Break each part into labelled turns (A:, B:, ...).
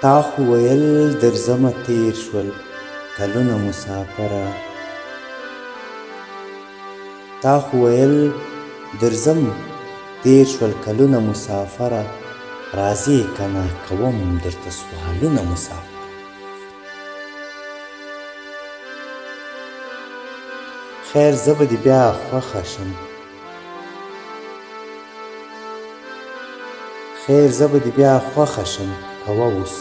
A: تا خو ویل درځمه تېر شول کلونه مسافره تا خو ویل درځم تېر شول کلونه مسافره راځې که نه کوم درته سوالونه مسافره خیر زه به دې بیا خوښه شم خیر زه به دې بیا خوښه شم کوه اوس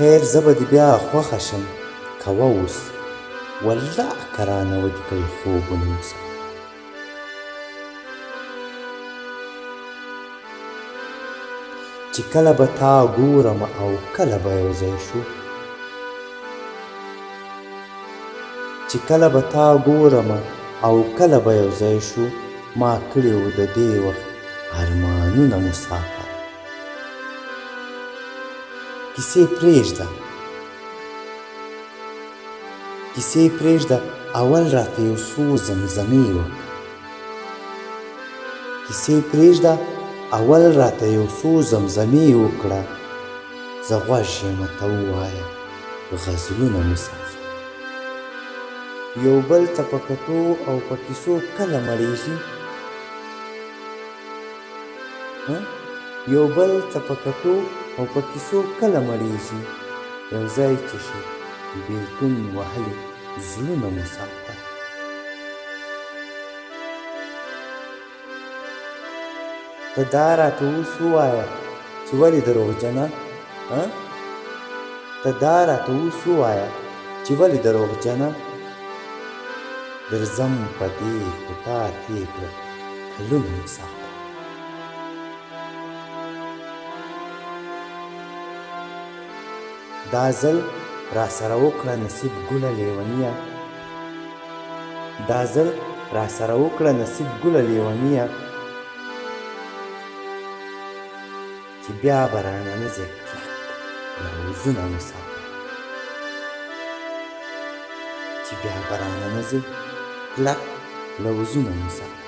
A: خیر زه به دې بیا خوښه شم کوه اوس والله که رانه ودې کړل خوبونه مسافره چې کله به تا ګورم او کله به یو ځای شو چې کله به تا ګورم او کله به یو ځای شو ما کړي وو د دې وخت ارمانونه مسافره کیسې پرېږده کیسې پرېږده اول راته یو څو زمزمې وکړه کیسې پرېږده اول راته یو څو زمزمې وکړه زه غوږ یم ته ووایه غزلونه مسافره یو بل ته په کتو او په کیسو کله مړېږي یو بل ته په کتو او په کیسو کله مړېږي یو ځای چې شي بېلتون وهلي زړونه مسافره ته دا راته اوس ووایه چې ولې دروغجنه ته دا راته اوس ووایه چې ولې دروغجنه درځم په دې خو تا تېر کړل کلونه مسافره دا ځل راسره وکړه نصیب ګله لیونیه دا ځل راسره وکړه نصیب ګله لیونیه چې بیا به رانه نه ځې کلک لوظونه مسافره چې بیا به رانه نه ځې کلک لوظونه مسافره